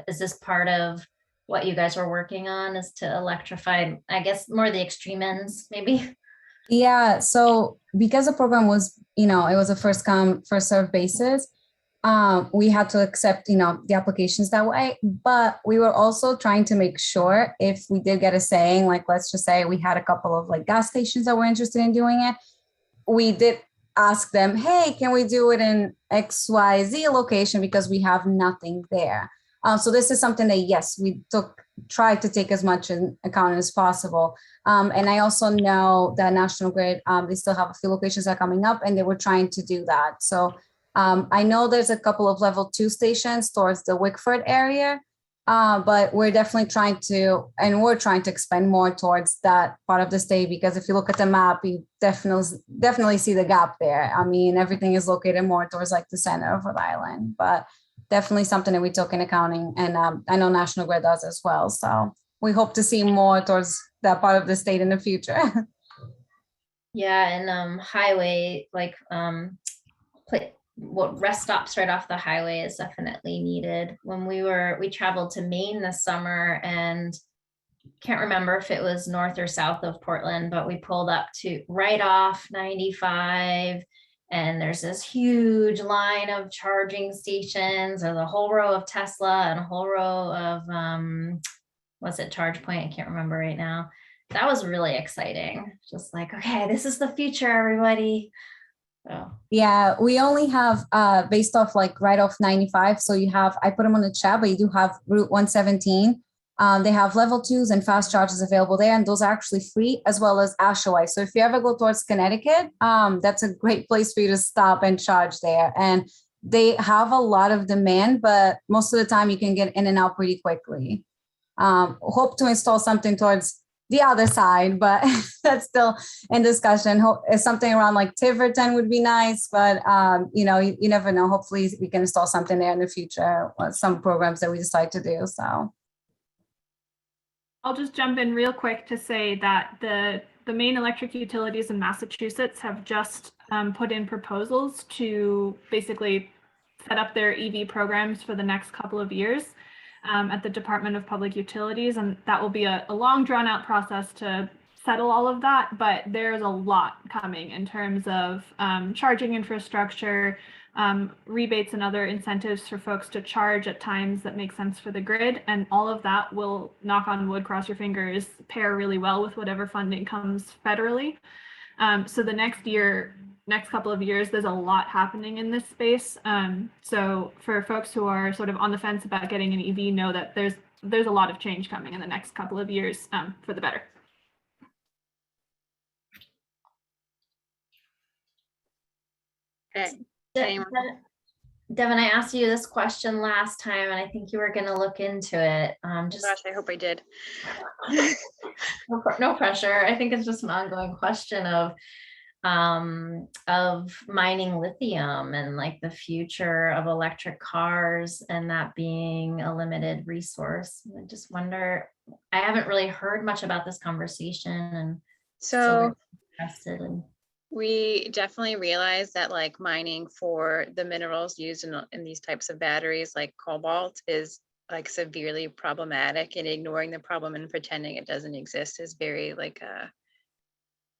Is this part of what you guys were working on, is to electrify, I guess, more the extreme ends, maybe? Yeah, so because the program was, it was a first come, first serve basis, we had to accept, the applications that way. But we were also trying to make sure if we did get a saying, like, let's just say we had a couple of like gas stations that were interested in doing it, we did ask them, hey, can we do it in XYZ location because we have nothing there. So this is something that, yes, we tried to take as much in account as possible. And I also know that National Grid, they still have a few locations that are coming up and they were trying to do that. So I know there's a couple of level 2 stations towards the Wickford area, but we're definitely trying to expand more towards that part of the state, because if you look at the map, you definitely see the gap there. I mean, everything is located more towards like the center of Rhode Island, but definitely something that we took in accounting, and I know National Grid does as well. So we hope to see more towards that part of the state in the future. Yeah, and highway, like what rest stops right off the highway is definitely needed. When we traveled to Maine this summer, and can't remember if it was north or south of Portland, but we pulled up to right off 95, and there's this huge line of charging stations. There's a whole row of Tesla and a whole row of what's it, ChargePoint? I can't remember right now. That was really exciting. Just like, okay, this is the future, everybody. So. Yeah, we only have based off like right off 95. So you have, I put them on the chat, but you do have Route 117. They have level 2s and fast charges available there, and those are actually free, as well as Ashaway. So if you ever go towards Connecticut, that's a great place for you to stop and charge there. And they have a lot of demand, but most of the time you can get in and out pretty quickly. Hope to install something towards the other side, but that's still in discussion. Something around like Tiverton would be nice, but you never know. Hopefully we can install something there in the future, some programs that we decide to do. So I'll just jump in real quick to say that the main electric utilities in Massachusetts have just put in proposals to basically set up their EV programs for the next couple of years. At the Department of Public Utilities, and that will be a long drawn out process to settle all of that, but there's a lot coming in terms of charging infrastructure, rebates and other incentives for folks to charge at times that make sense for the grid, and all of that will, knock on wood, cross your fingers, pair really well with whatever funding comes federally. So the next couple of years, there's a lot happening in this space. So for folks who are sort of on the fence about getting an EV, know that there's a lot of change coming in the next couple of years for the better. Okay. Devin, I asked you this question last time, and I think you were going to look into it. Gosh, I hope I did. No pressure. I think it's just an ongoing question of mining lithium and like the future of electric cars, and that being a limited resource. I just wonder, I haven't really heard much about this conversation, and so interested in. We definitely realize that like mining for the minerals used in these types of batteries like cobalt is like severely problematic, and ignoring the problem and pretending it doesn't exist is very like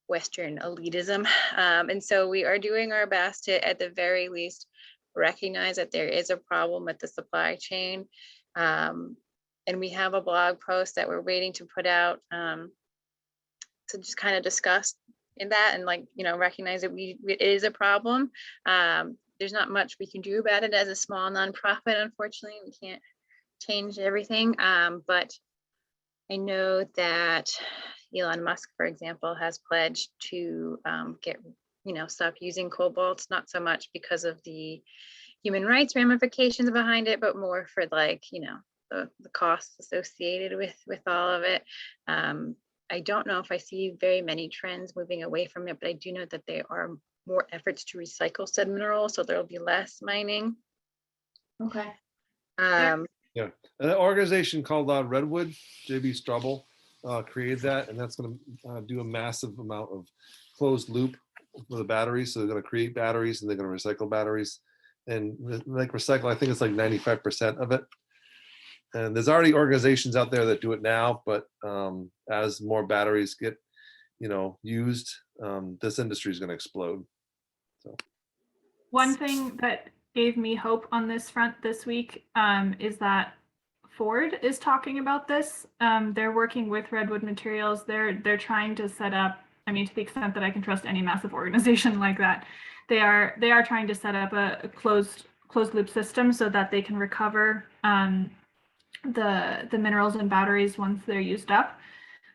Western elitism. And so we are doing our best to, at the very least, recognize that there is a problem with the supply chain. And we have a blog post that we're waiting to put out to just kind of discuss in that and like, recognize that it is a problem. There's not much we can do about it as a small nonprofit. Unfortunately, we can't change everything. But I know that Elon Musk, for example, has pledged to stop using cobalt, not so much because of the human rights ramifications behind it, but more for like, the costs associated with all of it. I don't know if I see very many trends moving away from it, but I do know that there are more efforts to recycle said minerals, so there will be less mining. Okay. Yeah, an organization called Redwood, JB Strubble, created that, and that's going to do a massive amount of closed loop for the batteries. So they're going to create batteries and they're going to recycle batteries, and like recycle, I think it's like 95% of it. And there's already organizations out there that do it now, but as more batteries get, used, this industry is going to explode. So, one thing that gave me hope on this front this week is that Ford is talking about this. They're working with Redwood Materials. They're trying to set up, to the extent that I can trust any massive organization like that, they are trying to set up a closed loop system so that they can recover the minerals in batteries once they're used up.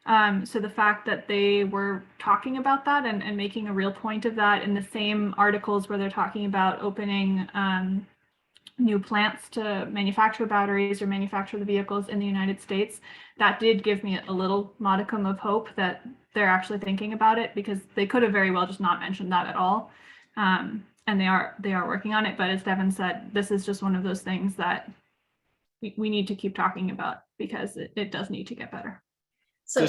So the fact that they were talking about that and making a real point of that in the same articles where they're talking about opening new plants to manufacture batteries or manufacture the vehicles in the United States, that did give me a little modicum of hope that they're actually thinking about it, because they could have very well just not mentioned that at all. And they are working on it. But as Devin said, this is just one of those things that we need to keep talking about, because it does need to get better. So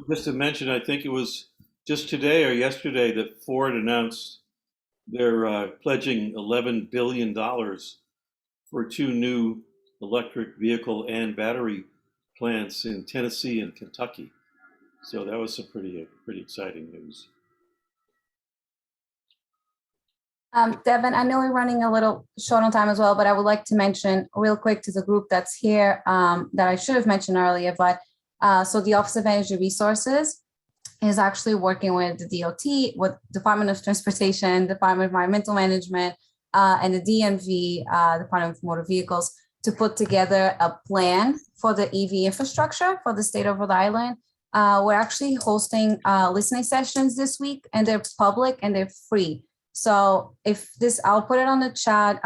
just to mention, I think it was just today or yesterday that Ford announced they're pledging $11 billion for 2 new electric vehicle and battery plants in Tennessee and Kentucky. So that was some pretty exciting news. Devin, I know we're running a little short on time as well, but I would like to mention real quick to the group that's here that I should have mentioned earlier, but so the Office of Energy Resources is actually working with the DOT, with Department of Transportation, Department of Environmental Management, and the DMV, Department of Motor Vehicles, to put together a plan for the EV infrastructure for the state of Rhode Island. We're actually hosting listening sessions this week, and they're public and they're free. So I'll put it on the chat.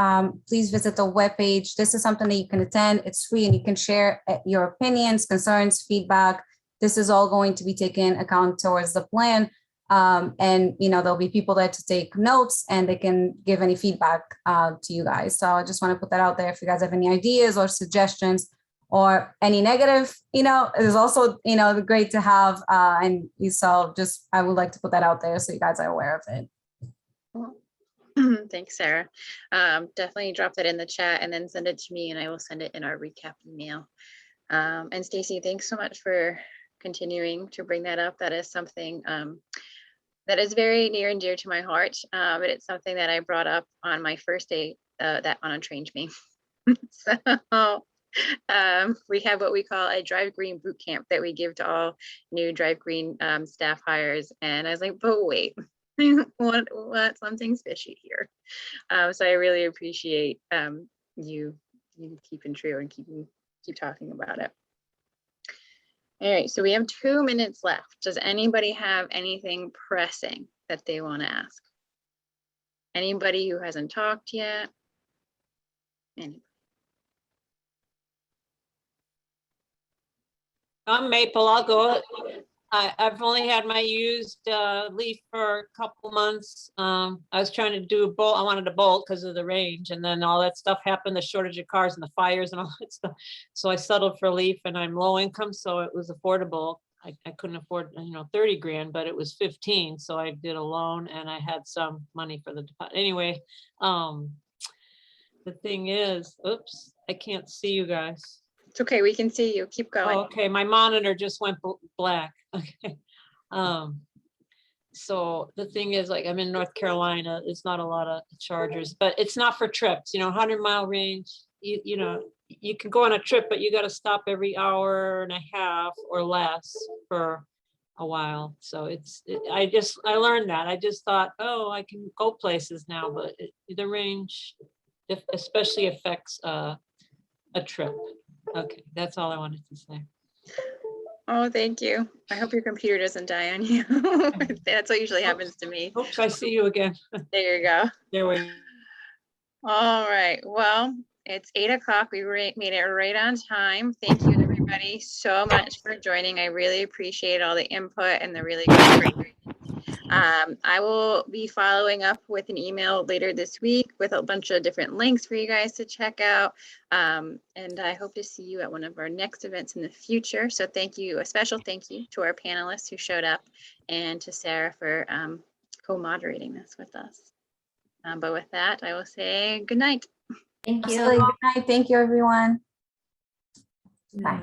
Please visit the webpage. This is something that you can attend. It's free, and you can share your opinions, concerns, feedback. This is all going to be taken account towards the plan. And there'll be people there to take notes, and they can give any feedback to you guys. So I just want to put that out there. If you guys have any ideas or suggestions or any negative, it is also, great to have. And so I would like to put that out there so you guys are aware of it. Thanks, Sarah. Definitely drop that in the chat and then send it to me, and I will send it in our recap email. And Stacy, thanks so much for continuing to bring that up. That is something that is very near and dear to my heart, but it's something that I brought up on my first day that Anna trained me. So we have what we call a Drive Green boot camp that we give to all new Drive Green staff hires, and I was like, but wait. what something's fishy here. So I really appreciate you keeping true and keep talking about it. All right, so we have 2 minutes left. Does anybody have anything pressing that they want to ask? Anybody who hasn't talked yet? Anybody? I'm Maple, I'll go. I've only had my used Leaf for a couple months. I was trying to do a bolt. I wanted a bolt because of the range, and then all that stuff happened, the shortage of cars and the fires and all that stuff. So I settled for Leaf, and I'm low income, so it was affordable. I couldn't afford 30 grand, but it was 15. So I did a loan, and I had some money for the deposit. Anyway, the thing is, oops, I can't see you guys. It's okay, we can see you. Keep going. Oh, okay, my monitor just went black. Okay. So the thing is, like, I'm in North Carolina. It's not a lot of chargers, but it's not for trips. 100-mile range. You can go on a trip, but you got to stop every hour and a half or less for a while. So I learned that. I just thought, oh, I can go places now, but the range especially affects a trip. Okay, that's all I wanted to say. Oh, thank you. I hope your computer doesn't die on you. That's what usually happens to me. Oops, I see you again. There you go. There we go. All right. Well, it's 8 o'clock. We made it right on time. Thank you, everybody, so much for joining. I really appreciate all the input and the really good. I will be following up with an email later this week with a bunch of different links for you guys to check out. And I hope to see you at one of our next events in the future. So thank you, a special thank you to our panelists who showed up, and to Sarah for co-moderating this with us. But with that, I will say good night. Thank you. Absolutely. Good night. Thank you, everyone. Bye.